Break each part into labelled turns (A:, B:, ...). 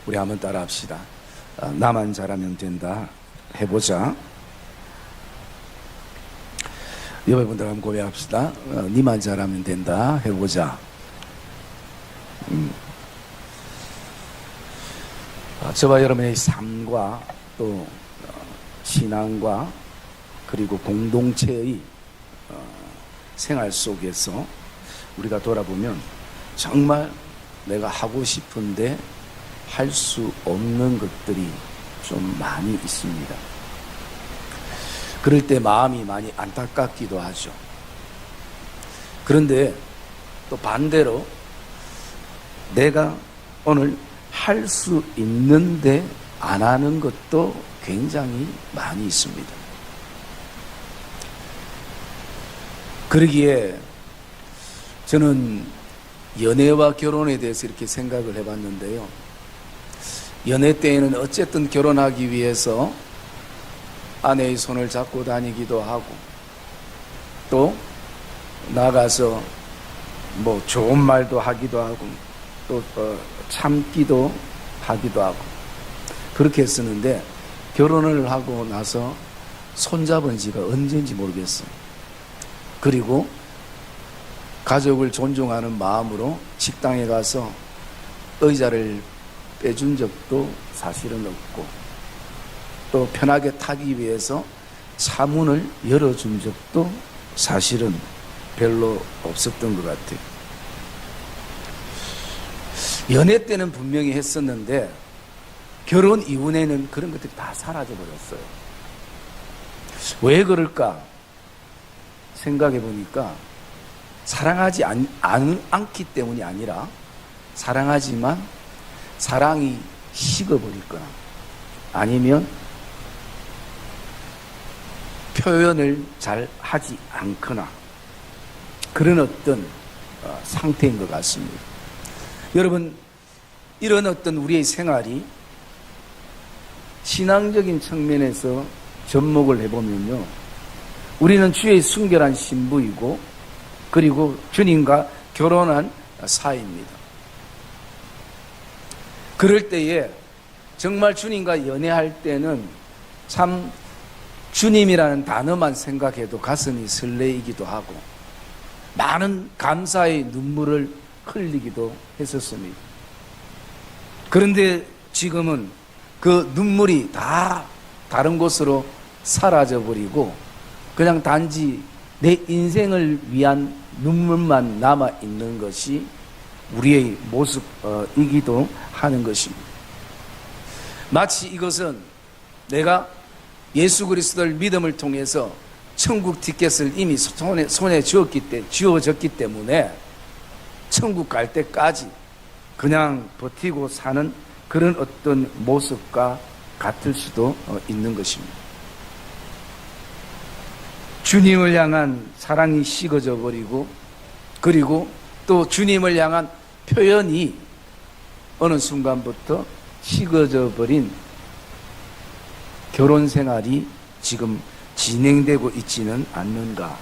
A: 우리 한번 따라 합시다. 나만 잘하면 된다. 해보자. 옆에 분들 한번 고백합시다. 니만 잘하면 된다. 해보자. 저와 여러분의 삶과 또 신앙과 그리고 공동체의 생활 속에서 우리가 돌아보면 정말 내가 하고 싶은데 할 수 없는 것들이 좀 많이 있습니다. 그럴 때 마음이 많이 안타깝기도 하죠. 그런데 또 반대로 내가 오늘 할 수 있는데 안 하는 것도 굉장히 많이 있습니다. 그러기에 저는 연애와 결혼에 대해서 이렇게 생각을 해봤는데요. 연애 때에는 어쨌든 결혼하기 위해서 아내의 손을 잡고 다니기도 하고 또 나가서 뭐 좋은 말도 하기도 하고 또 참기도 하기도 하고 그렇게 했었는데 결혼을 하고 나서 손잡은 지가 언제인지 모르겠어요. 그리고 가족을 존중하는 마음으로 식당에 가서 의자를 빼준 적도 사실은 없고 또 편하게 타기 위해서 차문을 열어준 적도 사실은 별로 없었던 것 같아요. 연애 때는 분명히 했었는데 결혼 이후에는 그런 것들이 다 사라져 버렸어요. 왜 그럴까 생각해 보니까 사랑하지 않기 때문이 아니라 사랑하지만 사랑이 식어버리거나 아니면 표현을 잘 하지 않거나 그런 어떤 상태인 것 같습니다. 여러분, 이런 어떤 우리의 생활이 신앙적인 측면에서 접목을 해보면요, 우리는 주의 순결한 신부이고 그리고 주님과 결혼한 사이입니다. 그럴 때에 정말 주님과 연애할 때는 참 주님이라는 단어만 생각해도 가슴이 설레이기도 하고 많은 감사의 눈물을 흘리기도 했었습니다. 그런데 지금은 그 눈물이 다 다른 곳으로 사라져버리고 그냥 단지 내 인생을 위한 눈물만 남아있는 것이 우리의 모습이기도 하는 것입니다. 마치 이것은 내가 예수 그리스도를 믿음을 통해서 천국 티켓을 이미 손에 쥐어졌기 때문에 천국 갈 때까지 그냥 버티고 사는 그런 어떤 모습과 같을 수도 있는 것입니다. 주님을 향한 사랑이 식어져 버리고 그리고 또 주님을 향한 표현이 어느 순간부터 식어져 버린 결혼 생활이 지금 진행되고 있지는 않는가.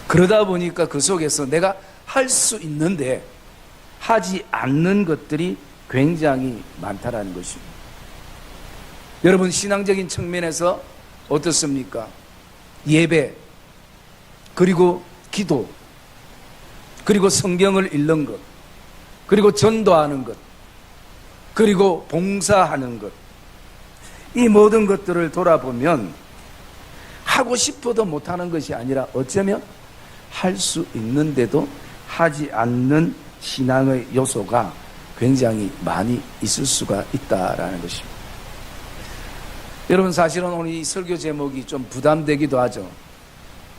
A: 그러다 보니까 그 속에서 내가 할 수 있는데 하지 않는 것들이 굉장히 많다라는 것입니다. 여러분, 신앙적인 측면에서 어떻습니까? 예배, 그리고 기도, 그리고 성경을 읽는 것, 그리고 전도하는 것, 그리고 봉사하는 것, 이 모든 것들을 돌아보면 하고 싶어도 못하는 것이 아니라 어쩌면 할 수 있는데도 하지 않는 신앙의 요소가 굉장히 많이 있을 수가 있다라는 것입니다. 여러분, 사실은 오늘 이 설교 제목이 좀 부담되기도 하죠.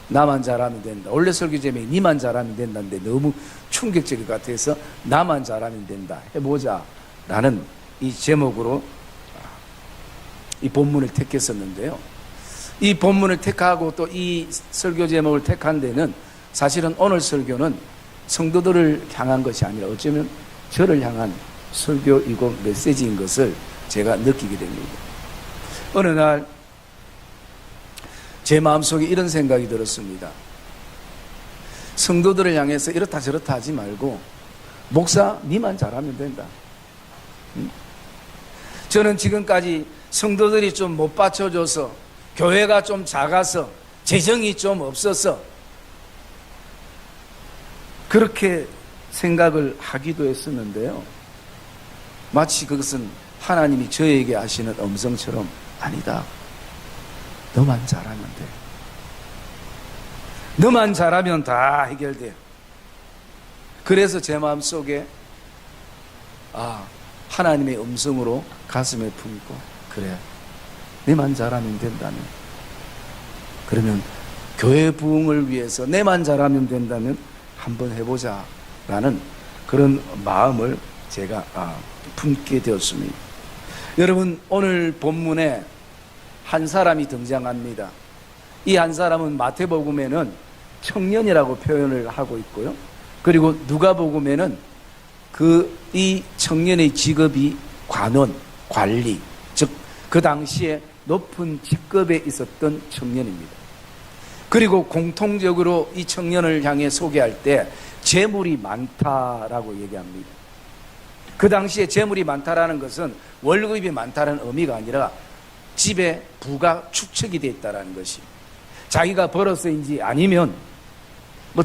A: 나만 잘하면 된다. 원래 설교 제목이 니만 잘하면 된다는데 너무 충격적일 것 같아서 나만 잘하면 된다. 해보자 라는 이 제목으로 이 본문을 택했었는데요. 이 본문을 택하고 또 이 설교 제목을 택한 데는 사실은 오늘 설교는 성도들을 향한 것이 아니라 어쩌면 저를 향한 설교이고 메시지인 것을 제가 느끼게 됩니다. 어느 날 제 마음속에 이런 생각이 들었습니다. 성도들을 향해서 이렇다 저렇다 하지 말고 목사 니만 잘하면 된다. 저는 지금까지 성도들이 좀 못 받쳐줘서, 교회가 좀 작아서, 재정이 좀 없어서 그렇게 생각을 하기도 했었는데요. 마치 그것은 하나님이 저에게 하시는 음성처럼, 아니다, 너만 잘하면 돼. 너만 잘하면 다 해결돼. 그래서 제 마음속에 하나님의 음성으로 가슴에 품고, 그래, 내만 잘하면 된다면, 그러면 교회 부흥을 위해서 내만 잘하면 된다면 한번 해보자 라는 그런 마음을 제가 품게 되었습니다. 여러분, 오늘 본문에 한 사람이 등장합니다. 이 한 사람은 마태복음에는 청년이라고 표현을 하고 있고요, 그리고 누가복음에는 이 청년의 직업이 관원, 관리, 즉 그 당시에 높은 직급에 있었던 청년입니다. 그리고 공통적으로 이 청년을 향해 소개할 때 재물이 많다라고 얘기합니다. 그 당시에 재물이 많다라는 것은 월급이 많다는 의미가 아니라 집에 부가 축적이 되어 있다는 것이, 자기가 벌어서인지 아니면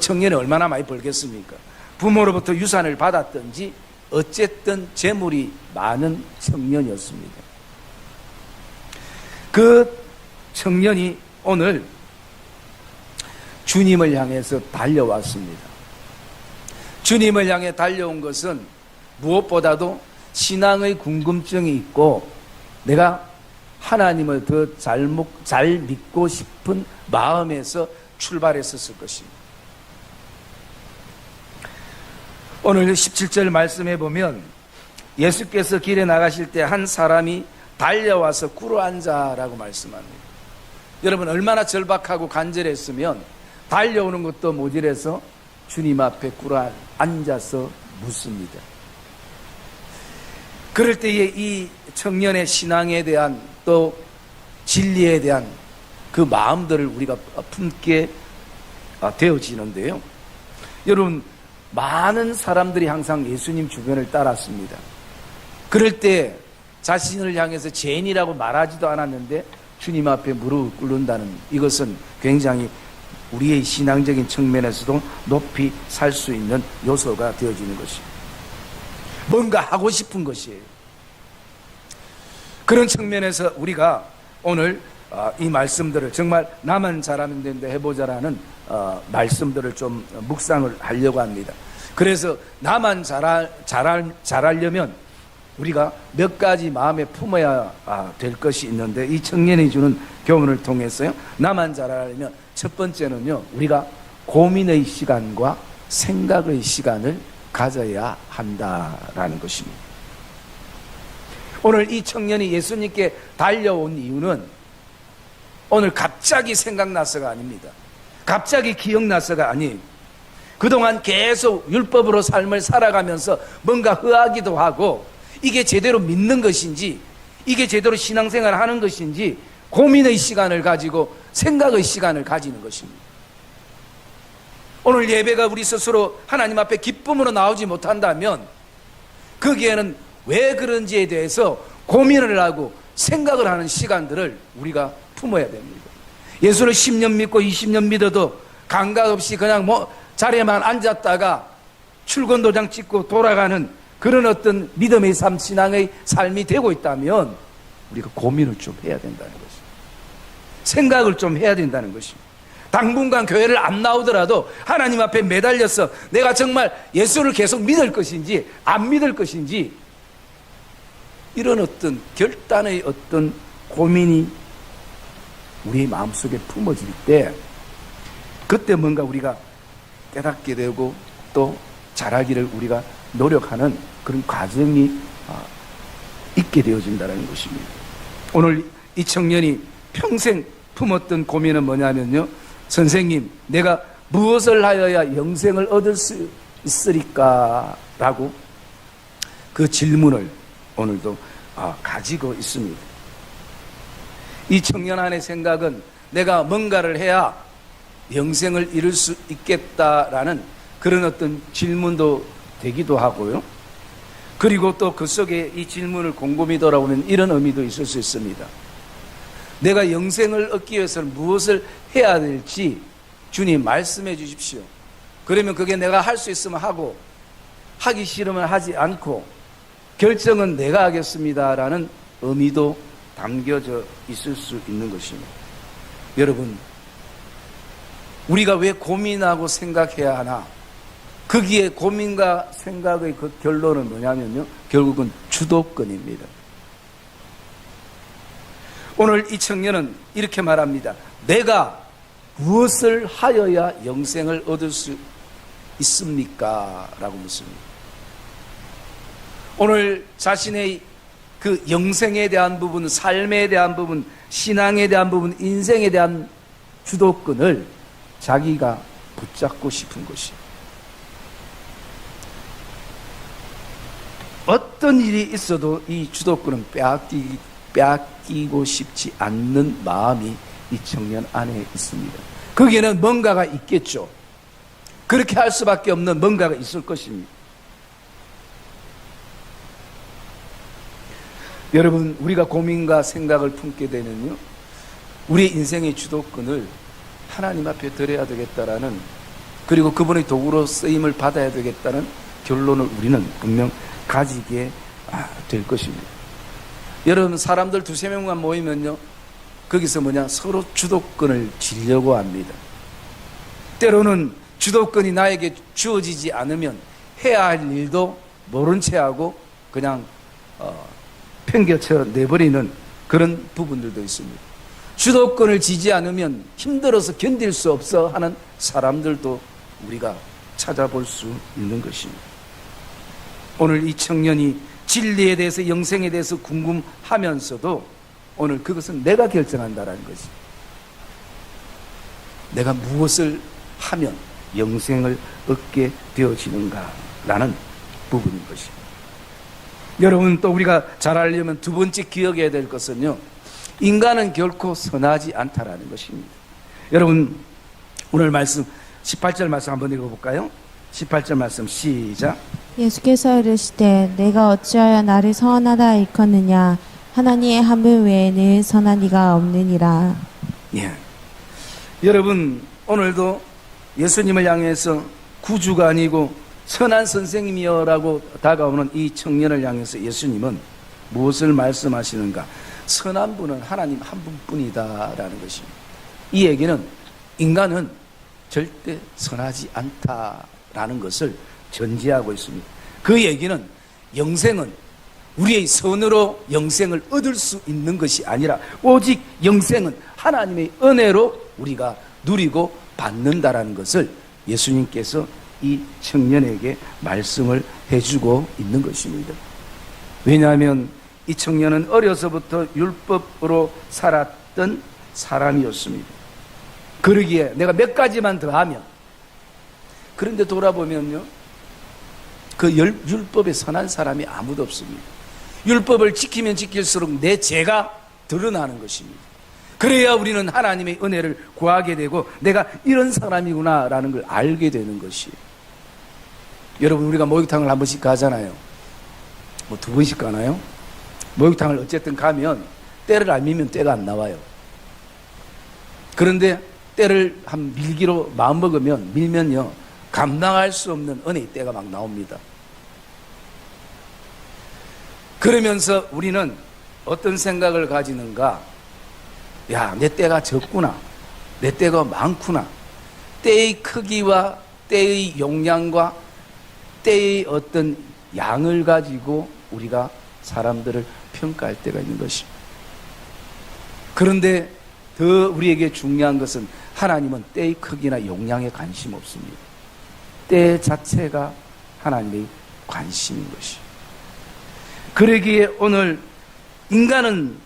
A: 청년이 얼마나 많이 벌겠습니까? 부모로부터 유산을 받았든지 어쨌든 재물이 많은 청년이었습니다. 그 청년이 오늘 주님을 향해서 달려왔습니다. 주님을 향해 달려온 것은 무엇보다도 신앙의 궁금증이 있고 내가 하나님을 더 잘 믿고 싶은 마음에서 출발했었을 것입니다. 오늘 17절 말씀해 보면 예수께서 길에 나가실 때 한 사람이 달려와서 꿇어앉아라고 말씀합니다. 여러분, 얼마나 절박하고 간절했으면 달려오는 것도 모자라서 주님 앞에 꿇어앉아서 묻습니다. 그럴 때에 이 청년의 신앙에 대한 또 진리에 대한 그 마음들을 우리가 품게 되어지는데요. 여러분, 많은 사람들이 항상 예수님 주변을 따랐습니다. 그럴 때 자신을 향해서 죄인이라고 말하지도 않았는데 주님 앞에 무릎을 꿇는다는 이것은 굉장히 우리의 신앙적인 측면에서도 높이 살 수 있는 요소가 되어지는 것입니다. 뭔가 하고 싶은 것이에요. 그런 측면에서 우리가 오늘 이 말씀들을 정말 나만 잘하면 된다 해보자라는 말씀들을 좀 묵상을 하려고 합니다. 그래서 나만 잘하려면 우리가 몇 가지 마음에 품어야 될 것이 있는데, 이 청년이 주는 교훈을 통해서요, 나만 잘하려면 첫 번째는요, 우리가 고민의 시간과 생각의 시간을 가져야 한다라는 것입니다. 오늘 이 청년이 예수님께 달려온 이유는 오늘 갑자기 생각나서가 아닙니다. 갑자기 기억나서가 아니에요. 그동안 계속 율법으로 삶을 살아가면서 뭔가 허하기도 하고 이게 제대로 믿는 것인지, 이게 제대로 신앙생활을 하는 것인지 고민의 시간을 가지고 생각의 시간을 가지는 것입니다. 오늘 예배가 우리 스스로 하나님 앞에 기쁨으로 나오지 못한다면 거기에는 왜 그런지에 대해서 고민을 하고 생각을 하는 시간들을 우리가 품어야 됩니다. 예수를 10년 믿고 20년 믿어도 감각 없이 그냥 자리에만 앉았다가 출근도장 찍고 돌아가는 그런 어떤 믿음의 삶, 신앙의 삶이 되고 있다면 우리가 고민을 좀 해야 된다는 것입니다. 생각을 좀 해야 된다는 것입니다. 당분간 교회를 안 나오더라도 하나님 앞에 매달려서 내가 정말 예수를 계속 믿을 것인지 안 믿을 것인지 이런 어떤 결단의 어떤 고민이 우리의 마음속에 품어질 때 그때 뭔가 우리가 깨닫게 되고 또 잘하기를 우리가 노력하는 그런 과정이 있게 되어진다는 것입니다. 오늘 이 청년이 평생 품었던 고민은 뭐냐면요, 선생님, 내가 무엇을 하여야 영생을 얻을 수 있으리까? 라고 그 질문을 오늘도 가지고 있습니다. 이 청년 안의 생각은 내가 뭔가를 해야 영생을 이룰 수 있겠다라는 그런 어떤 질문도 되기도 하고요. 그리고 또 그 속에 이 질문을 곰곰이 돌아보면 이런 의미도 있을 수 있습니다. 내가 영생을 얻기 위해서는 무엇을 해야 될지 주님 말씀해 주십시오. 그러면 그게 내가 할 수 있으면 하고 하기 싫으면 하지 않고 결정은 내가 하겠습니다라는 의미도 담겨져 있을 수 있는 것입니다. 여러분, 우리가 왜 고민하고 생각해야 하나? 거기에 고민과 생각의 그 결론은 뭐냐면요, 결국은 주도권입니다. 오늘 이 청년은 이렇게 말합니다. 내가 무엇을 하여야 영생을 얻을 수 있습니까? 라고 묻습니다. 오늘 자신의 그 영생에 대한 부분, 삶에 대한 부분, 신앙에 대한 부분, 인생에 대한 주도권을 자기가 붙잡고 싶은 것이에요. 어떤 일이 있어도 이 주도권은 빼앗기고 싶지 않는 마음이 이 청년 안에 있습니다. 거기에는 뭔가가 있겠죠. 그렇게 할 수밖에 없는 뭔가가 있을 것입니다. 여러분, 우리가 고민과 생각을 품게 되면요, 우리 인생의 주도권을 하나님 앞에 드려야 되겠다라는, 그리고 그분의 도구로 쓰임을 받아야 되겠다는 결론을 우리는 분명 가지게 될 것입니다. 여러분, 사람들 두세 명만 모이면요, 거기서 서로 주도권을 지려고 합니다. 때로는 주도권이 나에게 주어지지 않으면 해야 할 일도 모른 채 하고 그냥 팽겨쳐 내버리는 그런 부분들도 있습니다. 주도권을 지지 않으면 힘들어서 견딜 수 없어 하는 사람들도 우리가 찾아볼 수 있는 것입니다. 오늘 이 청년이 진리에 대해서, 영생에 대해서 궁금하면서도 오늘 그것은 내가 결정한다라는 거지. 내가 무엇을 하면 영생을 얻게 되어지는가라는 부분인 것입니다. 여러분, 또 우리가 잘 알려면 두 번째 기억해야 될 것은요, 인간은 결코 선하지 않다라는 것입니다. 여러분, 오늘 말씀 18절 말씀 한번 읽어볼까요? 18절 말씀 시작.
B: 예수께서 이르시되 내가 어찌하여 나를 선하다 일컫느냐 하나님의 한 분 외에는 선한 이가 없느니라.
A: 예. 여러분, 오늘도 예수님을 향해서 구주가 아니고 선한 선생님이여라고 다가오는 이 청년을 향해서 예수님은 무엇을 말씀하시는가? 선한 분은 하나님 한 분뿐이다라는 것입니다. 이 얘기는 인간은 절대 선하지 않다라는 것을 전제하고 있습니다. 그 얘기는 영생은 우리의 선으로 영생을 얻을 수 있는 것이 아니라 오직 영생은 하나님의 은혜로 우리가 누리고 받는다라는 것을 예수님께서 이 청년에게 말씀을 해주고 있는 것입니다. 왜냐하면 이 청년은 어려서부터 율법으로 살았던 사람이었습니다. 그러기에 내가 몇 가지만 더 하면, 그런데 돌아보면요, 그 율법에 선한 사람이 아무도 없습니다. 율법을 지키면 지킬수록 내 죄가 드러나는 것입니다. 그래야 우리는 하나님의 은혜를 구하게 되고 내가 이런 사람이구나라는 걸 알게 되는 것이에요. 여러분, 우리가 목욕탕을 한 번씩 가잖아요. 뭐 두 번씩 가나요? 목욕탕을 어쨌든 가면 때를 안 밀면 때가 안 나와요. 그런데 때를 한 밀기로 마음먹으면 밀면요, 감당할 수 없는 은혜의 때가 막 나옵니다. 그러면서 우리는 어떤 생각을 가지는가? 야, 내 때가 적구나, 내 때가 많구나. 때의 크기와 때의 용량과 때의 어떤 양을 가지고 우리가 사람들을 평가할 때가 있는 것입니다. 그런데 더 우리에게 중요한 것은 하나님은 때의 크기나 용량에 관심 없습니다. 때 자체가 하나님의 관심인 것이에요. 그러기에 오늘 인간은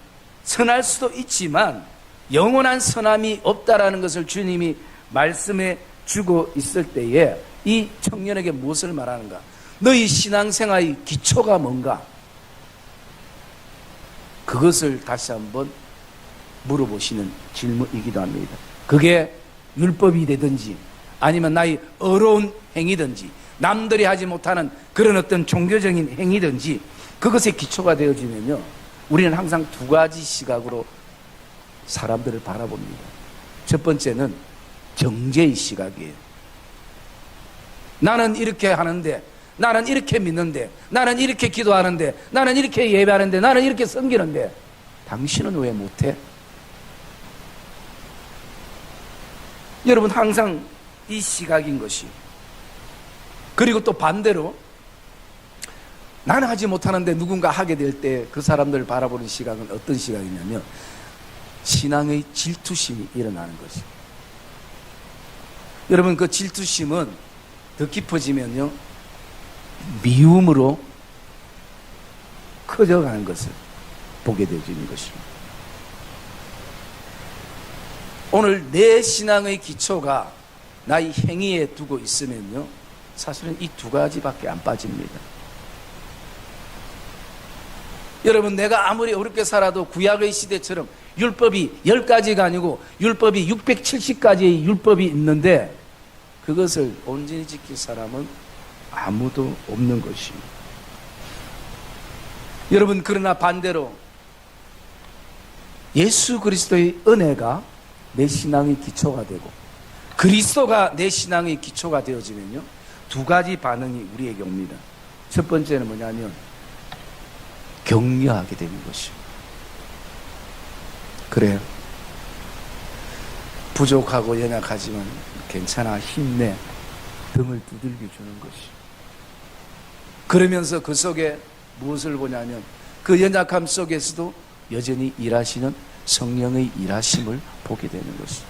A: 선할 수도 있지만 영원한 선함이 없다라는 것을 주님이 말씀해 주고 있을 때에 이 청년에게 무엇을 말하는가? 너희 신앙생활의 기초가 뭔가? 그것을 다시 한번 물어보시는 질문이기도 합니다. 그게 율법이 되든지 아니면 나의 어려운 행위든지 남들이 하지 못하는 그런 어떤 종교적인 행위든지 그것에 기초가 되어지면요, 우리는 항상 두 가지 시각으로 사람들을 바라봅니다. 첫 번째는 정죄의 시각이에요. 나는 이렇게 하는데, 나는 이렇게 믿는데, 나는 이렇게 기도하는데, 나는 이렇게 예배하는데, 나는 이렇게 섬기는데 당신은 왜 못해? 여러분, 항상 이 시각인 것이. 그리고 또 반대로 나는 하지 못하는데 누군가 하게 될 때 그 사람들을 바라보는 시각은 어떤 시각이냐면 신앙의 질투심이 일어나는 것이죠. 여러분, 그 질투심은 더 깊어지면요, 미움으로 커져가는 것을 보게 되어지는 것입니다. 오늘 내 신앙의 기초가 나의 행위에 두고 있으면요, 사실은 이 두 가지밖에 안 빠집니다. 여러분, 내가 아무리 어렵게 살아도 구약의 시대처럼 율법이 10가지가 아니고 율법이 670가지의 율법이 있는데 그것을 온전히 지킬 사람은 아무도 없는 것입니다. 여러분, 그러나 반대로 예수 그리스도의 은혜가 내 신앙의 기초가 되고 그리스도가 내 신앙의 기초가 되어지면요, 두 가지 반응이 우리에게 옵니다. 첫 번째는 뭐냐면 격려하게 되는 것입니다. 그래요, 부족하고 연약하지만 괜찮아, 힘내, 등을 두들겨 주는 것이. 그러면서 그 속에 무엇을 보냐면 그 연약함 속에서도 여전히 일하시는 성령의 일하심을 보게 되는 것이.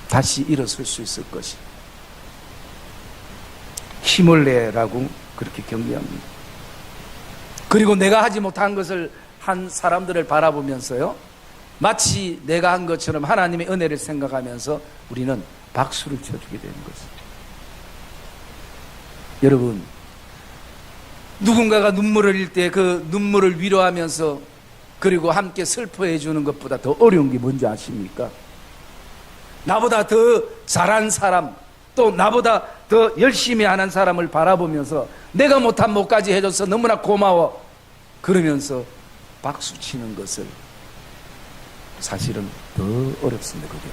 A: 다시 일어설 수 있을 것이. 힘을 내라고 그렇게 격려합니다. 그리고 내가 하지 못한 것을 한 사람들을 바라보면서요, 마치 내가 한 것처럼 하나님의 은혜를 생각하면서 우리는 박수를 쳐주게 되는 것입니다. 여러분, 누군가가 눈물을 흘릴 때 그 눈물을 위로하면서 그리고 함께 슬퍼해 주는 것보다 더 어려운 게 뭔지 아십니까? 나보다 더 잘한 사람, 또 나보다 더 열심히 하는 사람을 바라보면서 내가 못한 못까지 해줘서 너무나 고마워 그러면서 박수 치는 것을 사실은 더 어렵습니다. 그게.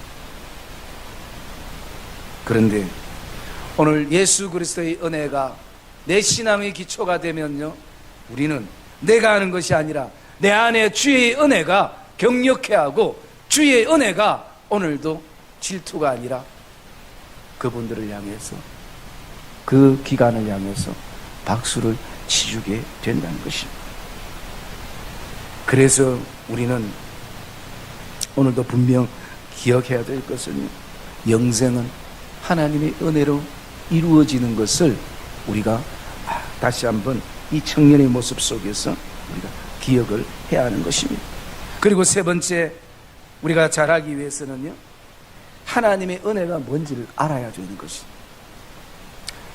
A: 그런데 오늘 예수 그리스도의 은혜가 내 신앙의 기초가 되면요, 우리는 내가 하는 것이 아니라 내 안에 주의 은혜가 격려케 하고 주의 은혜가 오늘도 질투가 아니라 그분들을 향해서, 그 기간을 향해서 박수를 치주게 된다는 것입니다. 그래서 우리는 오늘도 분명 기억해야 될 것은 영생은 하나님의 은혜로 이루어지는 것을 우리가 다시 한번 이 청년의 모습 속에서 우리가 기억을 해야 하는 것입니다. 그리고 세 번째, 우리가 잘하기 위해서는요, 하나님의 은혜가 뭔지를 알아야 되는 것입니다.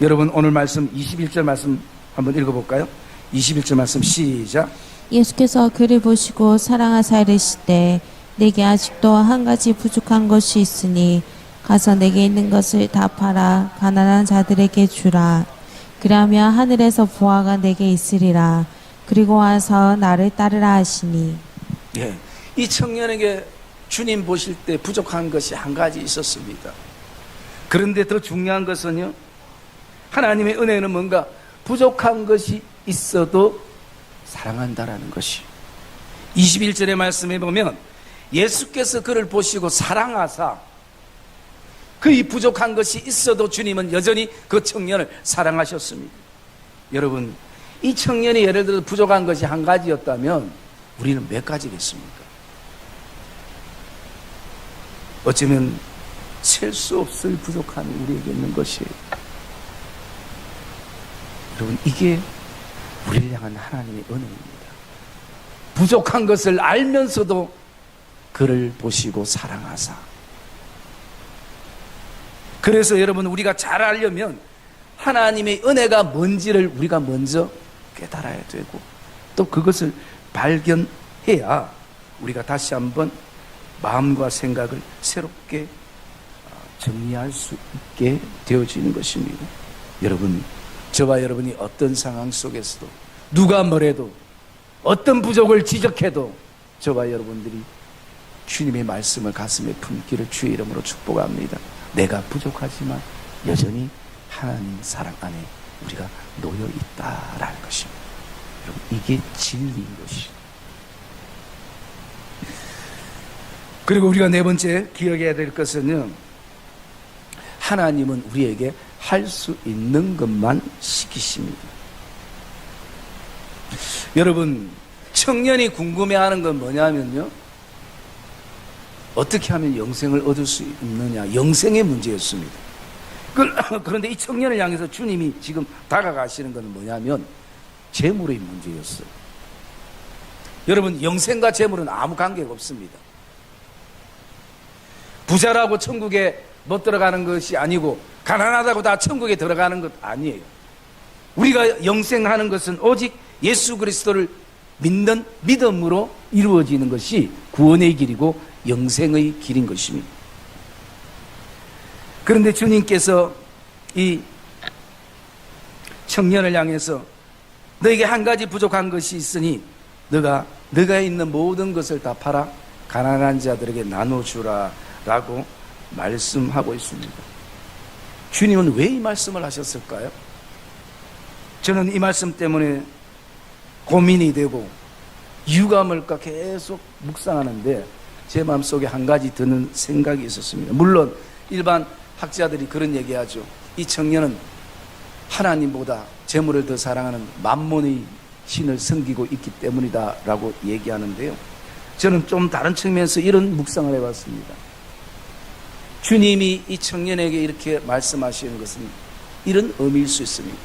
A: 여러분, 오늘 말씀 21절 말씀 한번 읽어볼까요? 21절 말씀 시작.
B: 예수께서 그를 보시고 사랑하사 이르시되 내게 아직도 한 가지 부족한 것이 있으니 가서 내게 있는 것을 다 팔아 가난한 자들에게 주라. 그러면 하늘에서 보화가 내게 있으리라. 그리고 와서 나를 따르라 하시니.
A: 예, 이 청년에게 주님 보실 때 부족한 것이 한 가지 있었습니다. 그런데 더 중요한 것은요, 하나님의 은혜는 뭔가 부족한 것이 있어도 사랑한다라는 것이. 21절의 말씀에 보면 예수께서 그를 보시고 사랑하사, 그의 부족한 것이 있어도 주님은 여전히 그 청년을 사랑하셨습니다. 여러분, 이 청년이 예를 들어 부족한 것이 한 가지였다면 우리는 몇 가지겠습니까? 어쩌면 셀 수 없을 부족함이 우리에게 있는 것이에요. 여러분, 이게 우리를 향한 하나님의 은혜입니다. 부족한 것을 알면서도 그를 보시고 사랑하사. 그래서 여러분, 우리가 잘 알려면 하나님의 은혜가 뭔지를 우리가 먼저 깨달아야 되고, 또 그것을 발견해야 우리가 다시 한번 마음과 생각을 새롭게 정리할 수 있게 되어지는 것입니다. 여러분, 저와 여러분이 어떤 상황 속에서도 누가 뭐래도 어떤 부족을 지적해도 저와 여러분들이 주님의 말씀을 가슴에 품기를 주의 이름으로 축복합니다. 내가 부족하지만 여전히 하나님 사랑 안에 우리가 놓여 있다라는 것입니다. 여러분, 이게 진리인 것이죠. 그리고 우리가 네 번째 기억해야 될 것은요, 하나님은 우리에게 할 수 있는 것만 시키십니다. 여러분, 청년이 궁금해하는 건 뭐냐면요, 어떻게 하면 영생을 얻을 수 있느냐, 영생의 문제였습니다. 그런데 이 청년을 향해서 주님이 지금 다가가시는 것은 뭐냐면 재물의 문제였어요. 여러분, 영생과 재물은 아무 관계가 없습니다. 부자라고 천국에 못 들어가는 것이 아니고 가난하다고 다 천국에 들어가는 것 아니에요. 우리가 영생하는 것은 오직 예수 그리스도를 믿는 믿음으로 이루어지는 것이 구원의 길이고 영생의 길인 것입니다. 그런데 주님께서 이 청년을 향해서 너에게 한 가지 부족한 것이 있으니 너가 있는 모든 것을 다 팔아 가난한 자들에게 나눠주라 라고 말씀하고 있습니다. 주님은 왜 이 말씀을 하셨을까요? 저는 이 말씀 때문에 고민이 되고 이유가 뭘까 계속 묵상하는데 제 마음속에 한 가지 드는 생각이 있었습니다. 물론 일반 학자들이 그런 얘기하죠. 이 청년은 하나님보다 재물을 더 사랑하는 만몬의 신을 섬기고 있기 때문이다 라고 얘기하는데요, 저는 좀 다른 측면에서 이런 묵상을 해봤습니다. 주님이 이 청년에게 이렇게 말씀하시는 것은 이런 의미일 수 있습니다.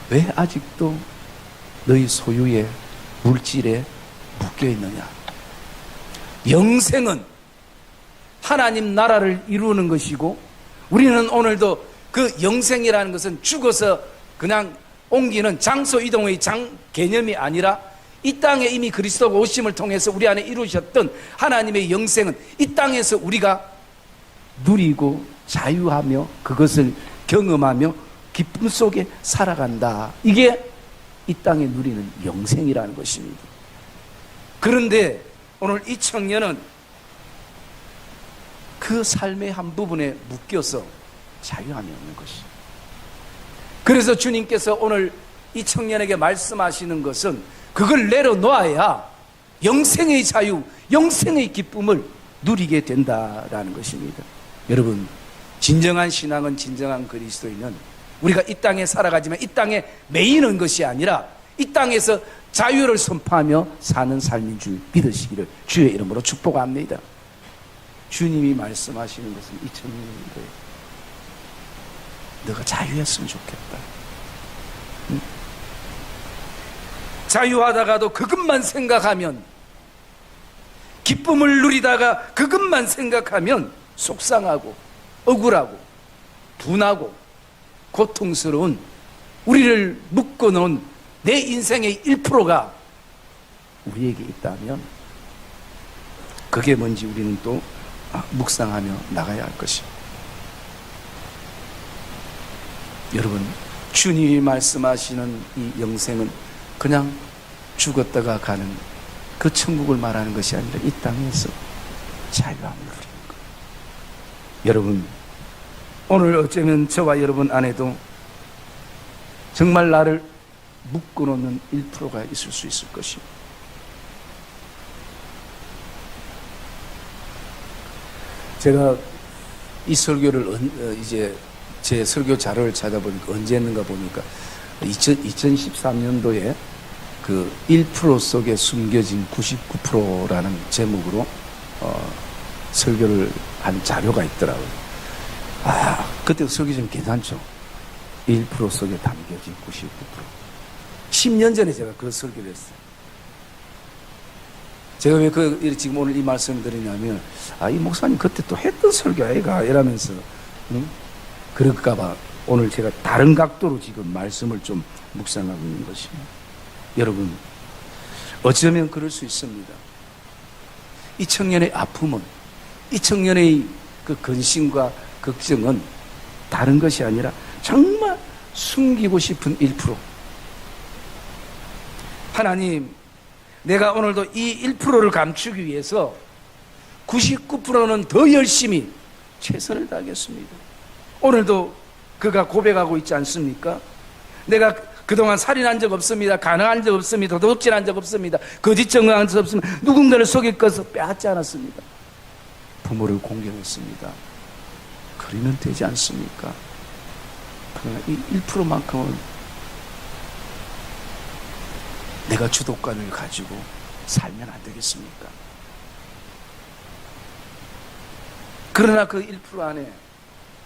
A: 왜 아직도 너희 소유의 물질에 묶여 있느냐? 영생은 하나님 나라를 이루는 것이고, 우리는 오늘도 그 영생이라는 것은 죽어서 그냥 옮기는 장소 이동의 개념이 아니라 이 땅에 이미 그리스도가 오심을 통해서 우리 안에 이루셨던 하나님의 영생은 이 땅에서 우리가 누리고 자유하며 그것을 경험하며 기쁨 속에 살아간다. 이게 이 땅에 누리는 영생이라는 것입니다. 그런데 오늘 이 청년은 그 삶의 한 부분에 묶여서 자유함이 없는 것입니다. 그래서 주님께서 오늘 이 청년에게 말씀하시는 것은 그걸 내려놓아야 영생의 자유, 영생의 기쁨을 누리게 된다라는 것입니다. 여러분, 진정한 신앙은, 진정한 그리스도인은 우리가 이 땅에 살아가지만 이 땅에 매이는 것이 아니라 이 땅에서 자유를 선포하며 사는 삶인 줄 믿으시기를 주의 이름으로 축복합니다. 주님이 말씀하시는 것은 이 청년인데, 너가 자유했으면 좋겠다. 응? 자유하다가도 그것만 생각하면, 기쁨을 누리다가 그것만 생각하면 속상하고 억울하고 분하고 고통스러운 우리를 묶어놓은 내 인생의 1%가 우리에게 있다면 그게 뭔지 우리는 또 묵상하며 나가야 할 것입니다. 여러분, 주님이 말씀하시는 이 영생은 그냥 죽었다가 가는 그 천국을 말하는 것이 아니라 이 땅에서 자유함을 누리는 것. 여러분, 오늘 어쩌면 저와 여러분 안에도 정말 나를 묶어놓는 1%가 있을 수 있을 것입니다. 제가 이 설교를 이제 제 설교 자료를 찾아보니까 언제 했는가 보니까 2013년도에 그 1% 속에 숨겨진 99%라는 제목으로 설교를 한 자료가 있더라고요. 그때 설교 좀 괜찮죠? 1% 속에 담겨진 99%. 10년 전에 제가 그 설교를 했어요. 제가 왜 지금 오늘 이 말씀을 드리냐면, 이 목사님 그때 또 했던 설교 아이가? 이러면서, 그럴까봐 오늘 제가 다른 각도로 지금 말씀을 좀 묵상하고 있는 것입니다. 여러분, 어쩌면 그럴 수 있습니다. 이 청년의 아픔은, 이 청년의 그 근심과 걱정은 다른 것이 아니라 정말 숨기고 싶은 1%. 하나님, 내가 오늘도 이 1%를 감추기 위해서 99%는 더 열심히 최선을 다하겠습니다. 오늘도 그가 고백하고 있지 않습니까? 내가 그동안 살인한 적 없습니다. 간음한 적 없습니다. 도둑질한 적 없습니다. 거짓 증언한 적 없습니다. 누군가를 속일 것을 빼앗지 않았습니다. 부모를 공경했습니다. 그러면 되지 않습니까? 그러나 이 1%만큼은 내가 주도권을 가지고 살면 안 되겠습니까? 그러나 그 1% 안에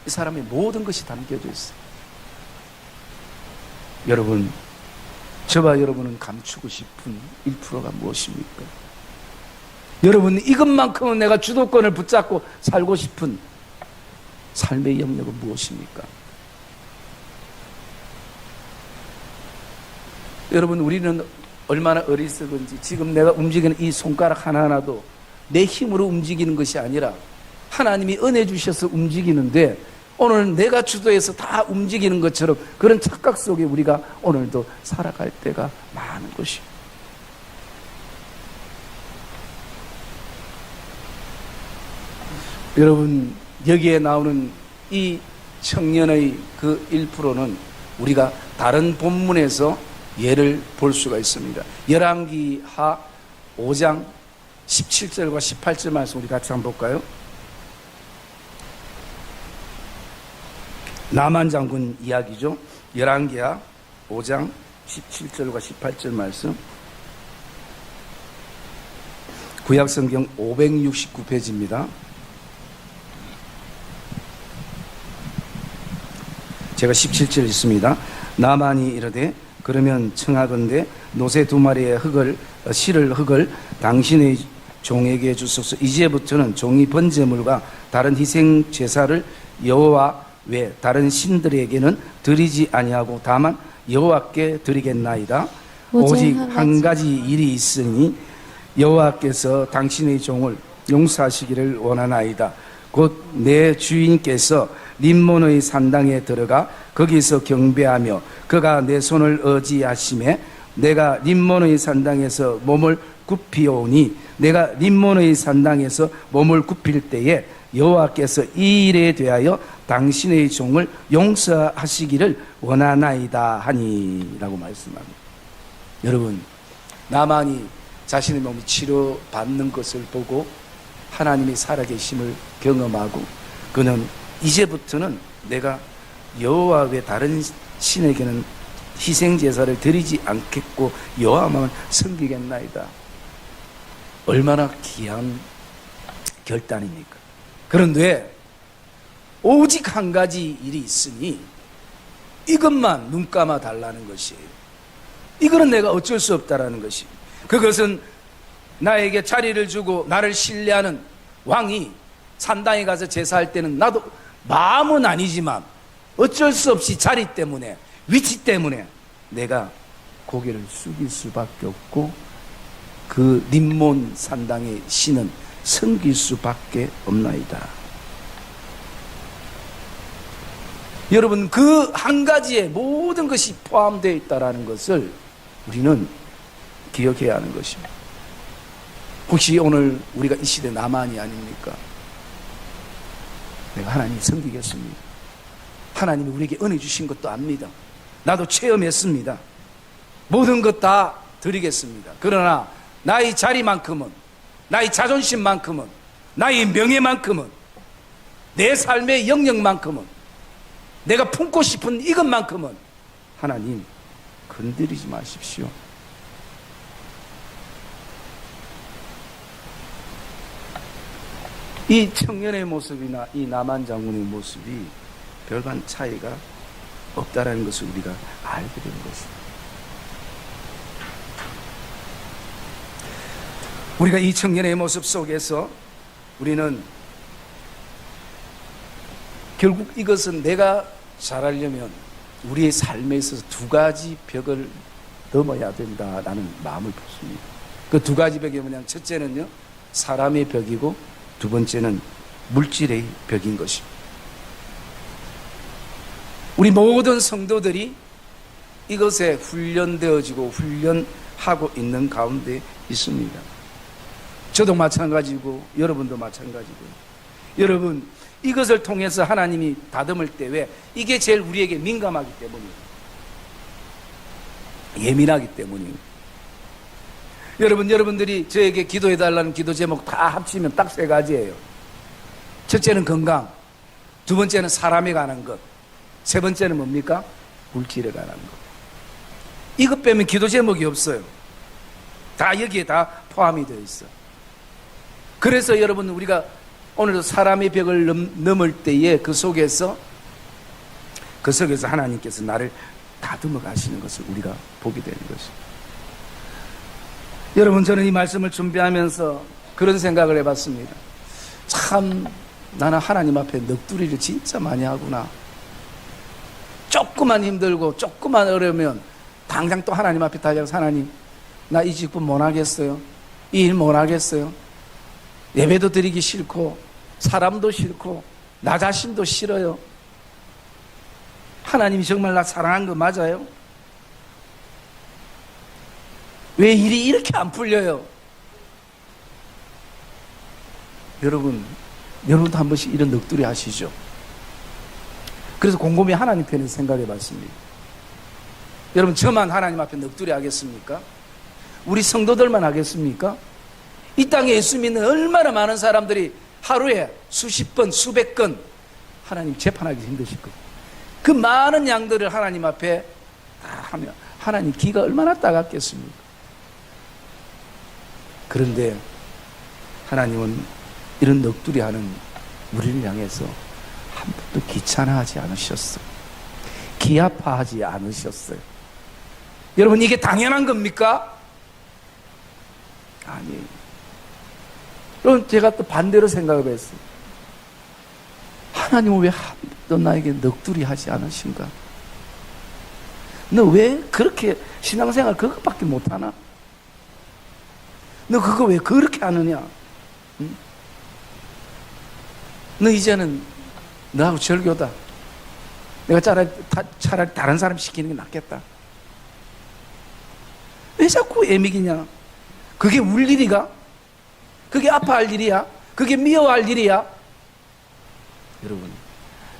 A: 이 사람의 모든 것이 담겨져 있어요. 여러분, 저와 여러분은 감추고 싶은 1%가 무엇입니까? 여러분, 이것만큼은 내가 주도권을 붙잡고 살고 싶은 삶의 영역은 무엇입니까? 여러분, 우리는 얼마나 어리석은지 지금 내가 움직이는 이 손가락 하나하나도 내 힘으로 움직이는 것이 아니라 하나님이 은혜 주셔서 움직이는데 오늘 내가 주도해서 다 움직이는 것처럼 그런 착각 속에 우리가 오늘도 살아갈 때가 많은 것이에요. 여러분, 여기에 나오는 이 청년의 그 1%는 우리가 다른 본문에서 예를 볼 수가 있습니다. 열왕기하 5장 17절과 18절 말씀 우리 같이 한번 볼까요? 나만 장군 이야기죠. 열왕기하 5장 17절과 18절 말씀. 구약성경 569페이지입니다. 제가 17절 있습니다. 나만이 이르되 그러면 청하건대 노새 2마리의 실을 흙을 당신의 종에게 주소서. 이제부터는 종이 번제물과 다른 희생 제사를 여호와 외 다른 신들에게는 드리지 아니하고 다만 여호와께 드리겠나이다. 오직 한 가지 일이 있으니 여호와께서 당신의 종을 용서하시기를 원하나이다. 곧 내 주인께서 림몬의 산당에 들어가 거기서 경배하며 그가 내 손을 의지하심에 내가 림몬의 산당에서 몸을 굽히오니 내가 림몬의 산당에서 몸을 굽힐 때에 여호와께서 이 일에 대하여 당신의 종을 용서하시기를 원하나이다 하니 라고 말씀합니다. 여러분, 나만이 자신의 몸이 치료받는 것을 보고 하나님이 살아계심을 경험하고 그는 이제부터는 내가 여호와 외 다른 신에게는 희생제사를 드리지 않겠고 여호와만 섬기겠나이다. 얼마나 귀한 결단입니까? 그런데 오직 한 가지 일이 있으니 이것만 눈 감아 달라는 것이에요. 이거는 내가 어쩔 수 없다라는 것이. 그것은 나에게 자리를 주고 나를 신뢰하는 왕이 산당에 가서 제사할 때는 나도 마음은 아니지만 어쩔 수 없이 자리 때문에 위치 때문에 내가 고개를 숙일 수밖에 없고 그 림몬 산당의 신은 섬길 수밖에 없나이다. 여러분, 그 한 가지에 모든 것이 포함되어 있다는 것을 우리는 기억해야 하는 것입니다. 혹시 오늘 우리가 이 시대 나만이 아닙니까? 내가 하나님 섬기겠습니다. 하나님이 우리에게 은혜 주신 것도 압니다. 나도 체험했습니다. 모든 것 다 드리겠습니다. 그러나 나의 자리만큼은, 나의 자존심만큼은, 나의 명예만큼은, 내 삶의 영역만큼은, 내가 품고 싶은 이것만큼은 하나님 건드리지 마십시오. 이 청년의 모습이나 이 나만 장군의 모습이 별반 차이가 없다라는 것을 우리가 알게 된 것입니다. 우리가 이 청년의 모습 속에서 우리는 결국 이것은 내가 잘하려면 우리의 삶에 있어서 두 가지 벽을 넘어야 된다라는 마음을 품습니다. 그 두 가지 벽이 뭐냐면 첫째는요, 사람의 벽이고 두 번째는 물질의 벽인 것입니다. 우리 모든 성도들이 이것에 훈련되어지고 훈련하고 있는 가운데 있습니다. 저도 마찬가지고 여러분도 마찬가지고. 여러분, 이것을 통해서 하나님이 다듬을 때 왜? 이게 제일 우리에게 민감하기 때문이에요. 예민하기 때문이에요. 여러분들이 저에게 기도해달라는 기도 제목 다 합치면 딱 3가지예요. 첫째는 건강, 두 번째는 사람에 관한 것, 세 번째는 뭡니까? 물질에 관한 것. 이것 빼면 기도 제목이 없어요. 다 여기에 다 포함이 되어 있어. 그래서 여러분, 우리가 오늘도 사람의 벽을 넘을 때에 그 속에서 하나님께서 나를 다듬어 가시는 것을 우리가 보게 되는 것입니다. 여러분, 저는 이 말씀을 준비하면서 그런 생각을 해봤습니다. 참 나는 하나님 앞에 넋두리를 진짜 많이 하구나. 조금만 힘들고 조금만 어려우면 당장 또 하나님 앞에 달려가서 하나님, 나 이 직분 못 하겠어요. 이 일 못 하겠어요. 예배도 드리기 싫고 사람도 싫고 나 자신도 싫어요. 하나님이 정말 나 사랑한 거 맞아요? 왜 일이 이렇게 안 풀려요? 여러분도 한 번씩 이런 넋두리 하시죠. 그래서 곰곰이 하나님 편에 생각해 봤습니다. 여러분, 저만 하나님 앞에 넋두리 하겠습니까? 우리 성도들만 하겠습니까? 이 땅에 예수 믿는 얼마나 많은 사람들이 하루에 수십 번, 수백 건 하나님 재판하기 힘드실 거예요. 그 많은 양들을 하나님 앞에 다 하면 하나님 기가 얼마나 따갑겠습니까? 그런데 하나님은 이런 넋두리 하는 우리를 향해서 한 번도 귀찮아하지 않으셨어요. 기아파하지 않으셨어요. 여러분, 이게 당연한 겁니까? 아니에요. 여러분, 제가 또 반대로 생각을 했어요. 하나님은 왜 한 번도 나에게 넋두리 하지 않으신가? 너 왜 그렇게 신앙생활 그것밖에 못하나? 너 그거 왜 그렇게 하느냐? 응? 너 이제는 너하고 절교다. 내가 차라리 다른 사람 시키는 게 낫겠다. 왜 자꾸 애미기냐? 그게 울 일이가? 그게 아파할 일이야? 그게 미워할 일이야? 여러분,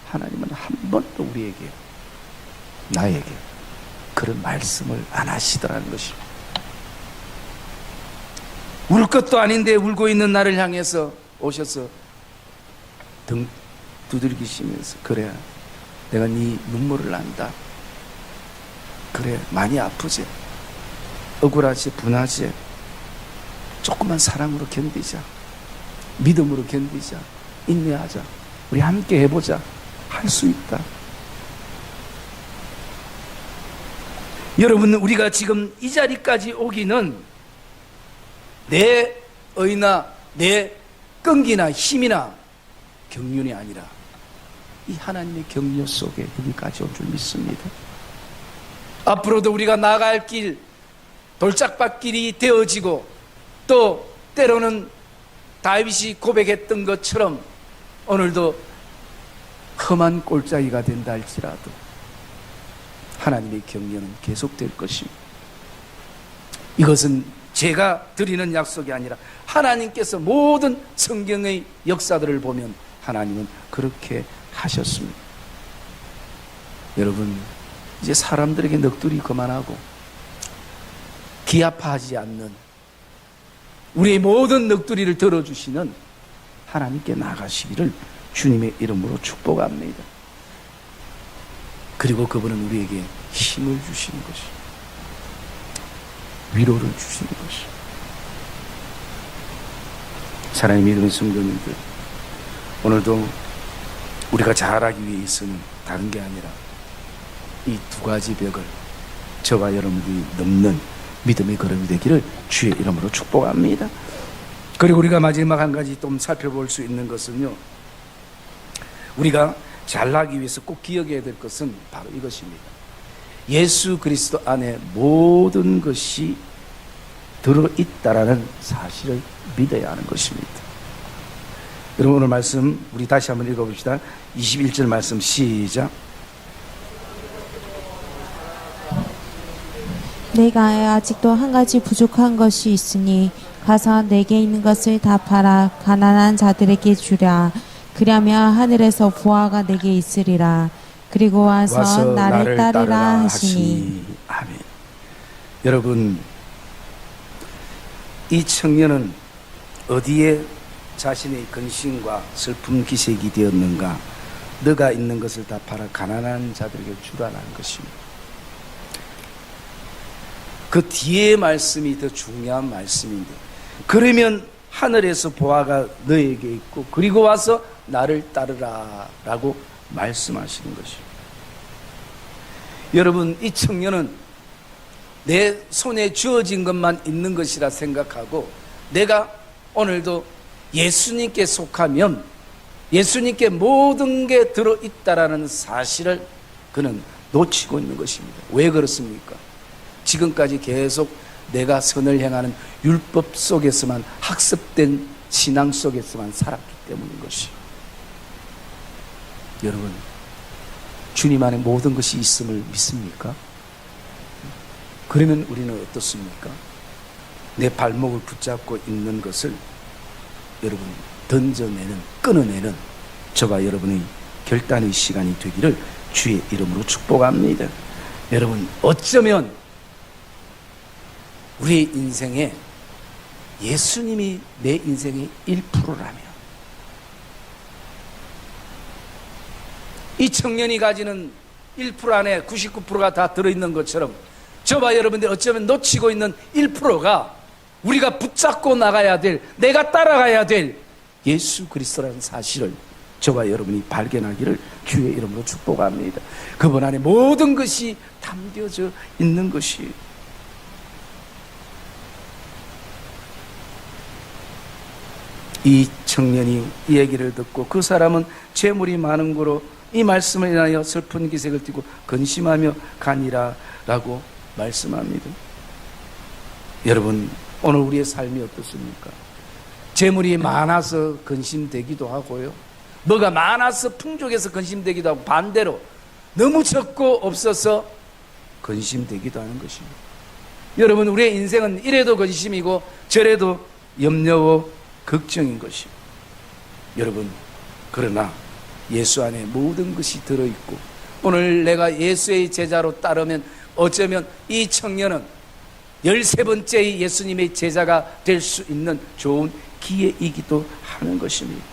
A: 하나님은 한 번도 우리에게, 나에게 그런 말씀을 안 하시더라는 것입니다. 울 것도 아닌데 울고 있는 나를 향해서 오셔서 등 두들기시면서, 그래, 내가 네 눈물을 안다. 그래, 많이 아프지? 억울하지? 분하지? 조금만 사랑으로 견디자. 믿음으로 견디자. 인내하자. 우리 함께 해보자. 할 수 있다. 여러분, 우리가 지금 이 자리까지 오기는 내 의나 내 끈기나 힘이나 경륜이 아니라 이 하나님의 격려 속에 여기까지 온 줄 믿습니다. 앞으로도 우리가 나아갈 길, 돌짝밭길이 되어지고, 또 때로는 다윗이 고백했던 것처럼 오늘도 험한 꼴짜기가 된다 할지라도 하나님의 격려는 계속될 것입니다. 이것은 제가 드리는 약속이 아니라 하나님께서 모든 성경의 역사들을 보면 하나님은 그렇게 하셨습니다. 여러분, 이제 사람들에게 넋두리 그만하고 기아파하지 않는, 우리의 모든 넋두리를 들어주시는 하나님께 나가시기를 주님의 이름으로 축복합니다. 그리고 그분은 우리에게 힘을 주시는 것이, 위로를 주시는 것이. 사랑의 믿음의 성도님들, 오늘도 우리가 잘하기 위해서는 다른 게 아니라 이 2가지 벽을 저와 여러분들이 넘는 믿음의 걸음이 되기를 주의 이름으로 축복합니다. 그리고 우리가 마지막 한 가지 좀 살펴볼 수 있는 것은요, 우리가 잘나기 위해서 꼭 기억해야 될 것은 바로 이것입니다. 예수 그리스도 안에 모든 것이 들어있다라는 사실을 믿어야 하는 것입니다. 여러분, 오늘 말씀 우리 다시 한번 읽어봅시다. 21절 말씀 시작.
B: 내가 아직도 한 가지 부족한 것이 있으니 가서 내게 있는 것을 다 팔아 가난한 자들에게 주랴. 그리하면 하늘에서 보화가 내게 있으리라. 그리고 와서 나를 따르라 하시니.
A: 아멘. 여러분, 이 청년은 어디에 자신의 근심과 슬픔 기색이 되었는가? 너가 있는 것을 다 팔아 가난한 자들에게 주라는 것입니다. 그 뒤에 말씀이 더 중요한 말씀인데, 그러면 하늘에서 보화가 너에게 있고 그리고 와서 나를 따르라 라고 말씀하시는 것입니다. 여러분, 이 청년은 내 손에 주어진 것만 있는 것이라 생각하고 내가 오늘도 예수님께 속하면 예수님께 모든 게 들어있다라는 사실을 그는 놓치고 있는 것입니다. 왜 그렇습니까? 지금까지 계속 내가 선을 행하는 율법 속에서만 학습된 신앙 속에서만 살았기 때문인 것이에요. 여러분, 주님 안에 모든 것이 있음을 믿습니까? 그러면 우리는 어떻습니까? 내 발목을 붙잡고 있는 것을 여러분 던져내는, 끊어내는 저와 여러분의 결단의 시간이 되기를 주의 이름으로 축복합니다. 여러분, 어쩌면 우리의 인생에 예수님이 내 인생의 1%라면 이 청년이 가지는 1% 안에 99%가 다 들어있는 것처럼 저와 여러분들 어쩌면 놓치고 있는 1%가 우리가 붙잡고 나가야 될, 내가 따라가야 될 예수 그리스도라는 사실을 저와 여러분이 발견하기를 주의 이름으로 축복합니다. 그분 안에 모든 것이 담겨져 있는 것이에요. 이 청년이 이 얘기를 듣고 그 사람은 재물이 많은 거로 이 말씀을 인하여 슬픈 기색을 띠고 근심하며 가니라 라고 말씀합니다. 여러분, 오늘 우리의 삶이 어떻습니까? 재물이 많아서 근심되기도 하고요, 뭐가 많아서 풍족해서 근심되기도 하고, 반대로 너무 적고 없어서 근심되기도 하는 것입니다. 여러분, 우리의 인생은 이래도 근심이고 저래도 염려와 걱정인 것입니다. 여러분, 그러나 예수 안에 모든 것이 들어있고 오늘 내가 예수의 제자로 따르면 어쩌면 이 청년은 13번째의 예수님의 제자가 될 수 있는 좋은 기회이기도 하는 것입니다.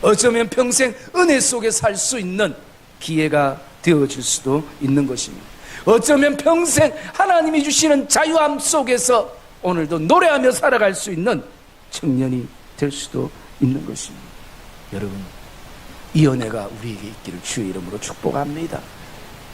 A: 어쩌면 평생 은혜 속에 살 수 있는 기회가 되어질 수도 있는 것입니다. 어쩌면 평생 하나님이 주시는 자유함 속에서 오늘도 노래하며 살아갈 수 있는 청년이 될 수도 있는 것입니다. 여러분, 이 은혜가 우리에게 있기를 주의 이름으로 축복합니다.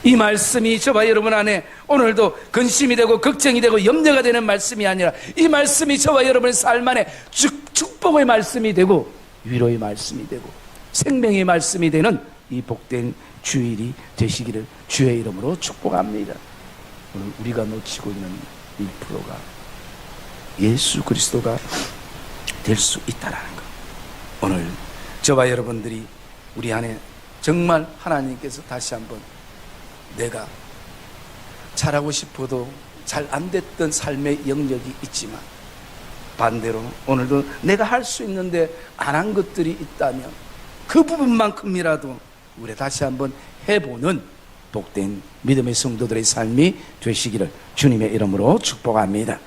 A: 이 말씀이 저와 여러분 안에 오늘도 근심이 되고 걱정이 되고 염려가 되는 말씀이 아니라 이 말씀이 저와 여러분의 삶 안에 축복의 말씀이 되고 위로의 말씀이 되고 생명의 말씀이 되는 이 복된 주일이 되시기를 주의 이름으로 축복합니다. 오늘 우리가 놓치고 있는 1%가 예수 그리스도가 될 수 있다라는 것, 오늘 저와 여러분들이 우리 안에 정말 하나님께서 다시 한번 내가 잘하고 싶어도 잘 안 됐던 삶의 영역이 있지만 반대로 오늘도 내가 할 수 있는데 안 한 것들이 있다면 그 부분만큼이라도 우리 다시 한번 해보는 복된 믿음의 성도들의 삶이 되시기를 주님의 이름으로 축복합니다.